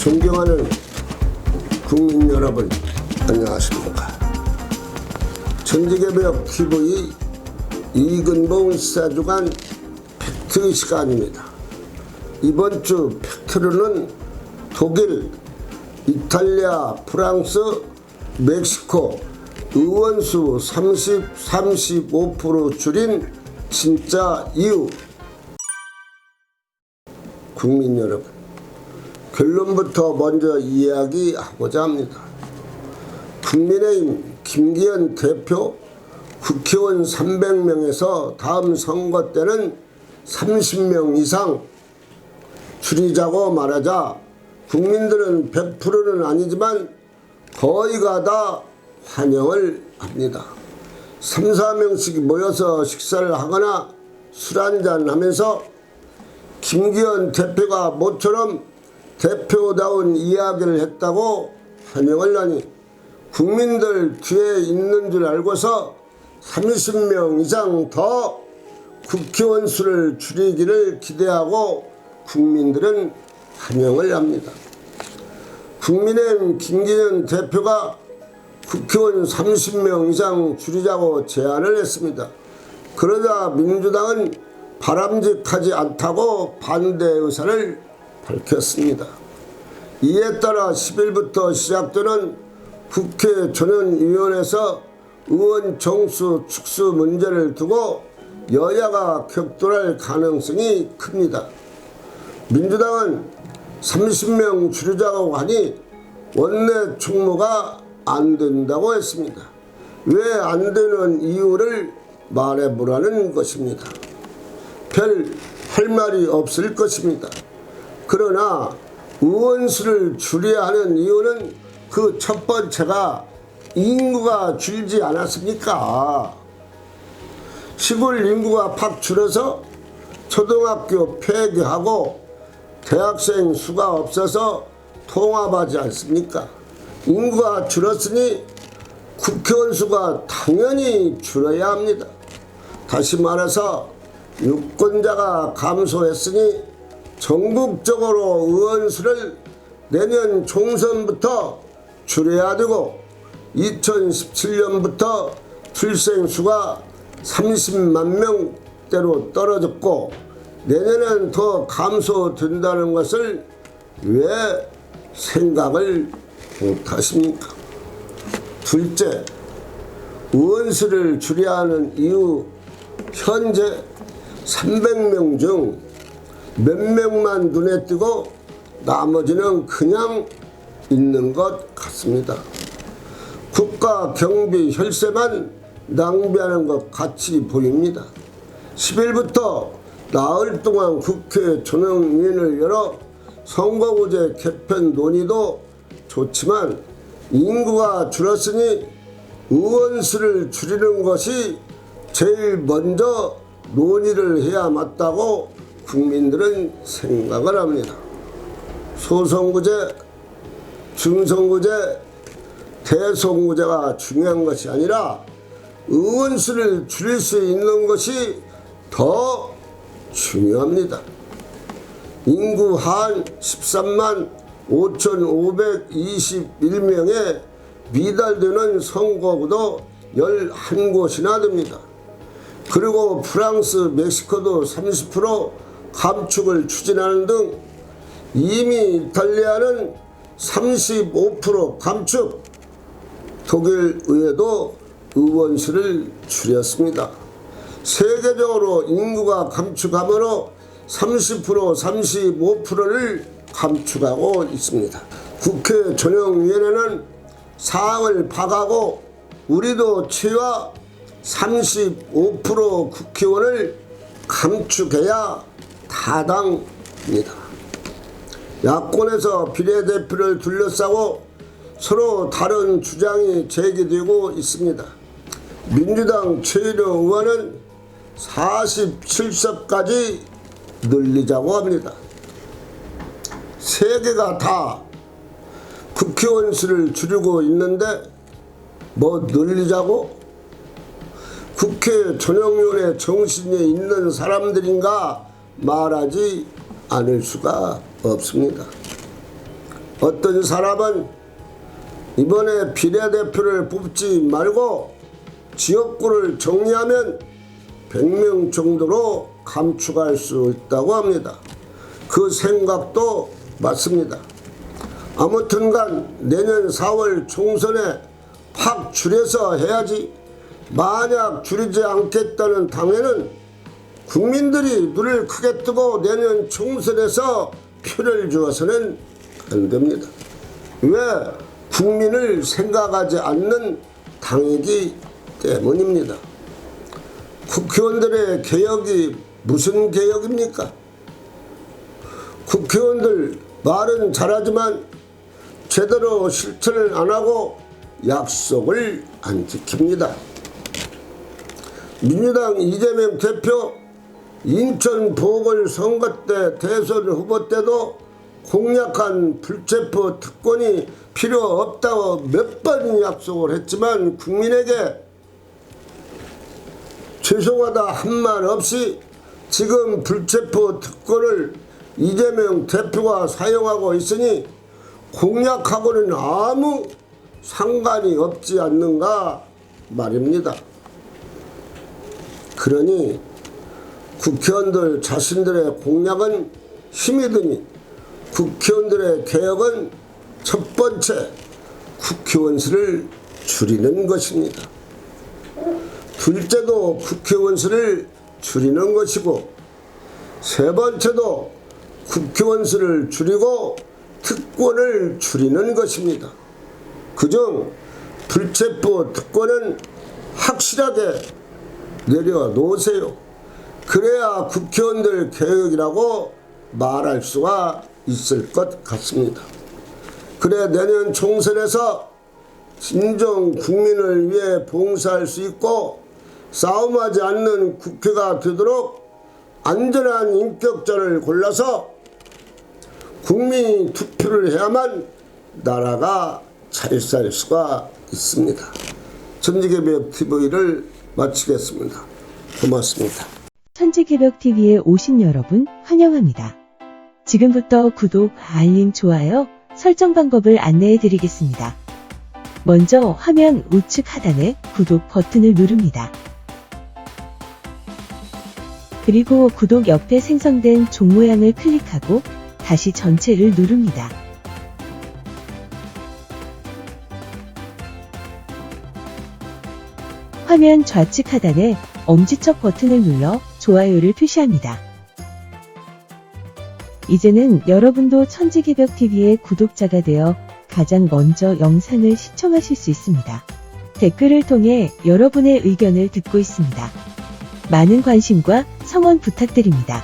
존경하는 국민 여러분, 안녕하십니까. 전직개벽 TV 이근봉 시사주간 팩트 시간입니다. 이번 주 팩트로는 독일, 이탈리아, 프랑스, 멕시코 의원수 35% 줄인 진짜 이유. 국민 여러분, 결론부터 먼저 이야기하고자 합니다. 국민의힘 김기현 대표 국회의원 300명에서 다음 선거 때는 30명 이상 줄이자고 말하자 국민들은 100%는 아니지만 거의가 다 환영을 합니다. 3, 4명씩 모여서 식사를 하거나 술 한잔 하면서 김기현 대표가 모처럼 대표다운 이야기를 했다고 환영을 하니 국민들 뒤에 있는 줄 알고서 30명 이상 더 국회의원 수를 줄이기를 기대하고 국민들은 환영을 합니다. 국민의힘 김기현 대표가 국회의원 30명 이상 줄이자고 제안을 했습니다. 그러자 민주당은 바람직하지 않다고 반대 의사를 밝혔습니다. 이에 따라 10일부터 시작되는 국회 전원위원회에서 의원 정수 축소 문제를 두고 여야가 격돌할 가능성이 큽니다. 민주당은 30명 줄이자고 하니 원내 총무가 안 된다고 했습니다. 왜 안 되는 이유를 말해보라는 것입니다. 별 할 말이 없을 것입니다. 그러나 의원수를 줄여야 하는 이유는 그 첫 번째가 인구가 줄지 않았습니까? 시골 인구가 팍 줄어서 초등학교 폐교하고 대학생 수가 없어서 통합하지 않습니까? 인구가 줄었으니 국회의원 수가 당연히 줄어야 합니다. 다시 말해서 유권자가 감소했으니 전국적으로 의원 수를 내년 총선부터 줄여야 되고 2017년부터 출생 수가 30만 명대로 떨어졌고 내년엔 더 감소된다는 것을 왜 생각을 못하십니까? 둘째, 의원수를 줄여야 하는 이유. 현재 300명 중 몇 명만 눈에 띄고 나머지는 그냥 있는 것 같습니다. 국가 경비 혈세만 낭비하는 것 같이 보입니다. 10일부터 나흘 동안 국회 전원위원회를 열어 선거구제 개편 논의도 좋지만 인구가 줄었으니 의원수를 줄이는 것이 제일 먼저 논의를 해야 맞다고 국민들은 생각을 합니다. 소선구제, 중선구제, 대선구제가 중요한 것이 아니라 의원수를 줄일 수 있는 것이 더 중요합니다. 인구 한 13만 5,521명에 미달되는 선거구도 11곳이나 됩니다. 그리고 프랑스, 멕시코도 30% 감축을 추진하는 등 이미 이탈리아는 35% 감축, 독일 의회도 의원수를 줄였습니다. 세계적으로 인구가 감축함으로 30%, 35%를 감축하고 있습니다. 국회 전용위원회는 사항을 파악하고 우리도 최하 35% 국회의원을 감축해야 타당합니다. 야권에서 비례대표를 둘러싸고 서로 다른 주장이 제기되고 있습니다. 민주당 최일호 의원은 47석까지 늘리자고 합니다. 세 개가 다 국회의원 수를 줄이고 있는데 뭐 늘리자고? 국회 전용위원회 정신이 있는 사람들인가 말하지 않을 수가 없습니다. 어떤 사람은 이번에 비례대표를 뽑지 말고 지역구를 정리하면 100명 정도로 감축할 수 있다고 합니다. 그 생각도 맞습니다. 아무튼간 내년 4월 총선에 확 줄여서 해야지, 만약 줄이지 않겠다는 당에는 국민들이 눈을 크게 뜨고 내년 총선에서 표를 주어서는 안 됩니다. 왜? 국민을 생각하지 않는 당이기 때문입니다. 국회의원들의 개혁이 무슨 개혁입니까? 국회의원들 말은 잘하지만 제대로 실천을 안 하고 약속을 안 지킵니다. 민주당 이재명 대표 인천 보궐선거 때 대선 후보 때도 공약한 불체포 특권이 필요 없다고 몇 번 약속을 했지만 국민에게 죄송하다 한 말 없이 지금 불체포 특권을 이재명 대표가 사용하고 있으니 공약하고는 아무 상관이 없지 않는가 말입니다. 그러니 국회의원들 자신들의 공약은 힘이 드니 국회의원들의 개혁은 첫 번째 국회의원 수를 줄이는 것입니다. 둘째도 국회의원 수를 줄이는 것이고, 세 번째도 국회의원 수를 줄이고 특권을 줄이는 것입니다. 그중 불체포 특권은 확실하게 내려놓으세요. 그래야 국회의원들 개혁이라고 말할 수가 있을 것 같습니다. 그래 내년 총선에서 진정 국민을 위해 봉사할 수 있고 싸움하지 않는 국회가 되도록 안전한 인격자를 골라서 국민이 투표를 해야만 나라가 잘 살 수가 있습니다. 천지개벽TV를 마치겠습니다. 고맙습니다. 천지개벽TV에 오신 여러분 환영합니다. 지금부터 구독, 알림, 좋아요, 설정 방법을 안내해 드리겠습니다. 먼저 화면 우측 하단에 구독 버튼을 누릅니다. 그리고 구독 옆에 생성된 종 모양을 클릭하고 다시 전체를 누릅니다. 화면 좌측 하단에 엄지척 버튼을 눌러 좋아요를 표시합니다. 이제는 여러분도 천지개벽TV의 구독자가 되어 가장 먼저 영상을 시청하실 수 있습니다. 댓글을 통해 여러분의 의견을 듣고 있습니다. 많은 관심과 성원 부탁드립니다.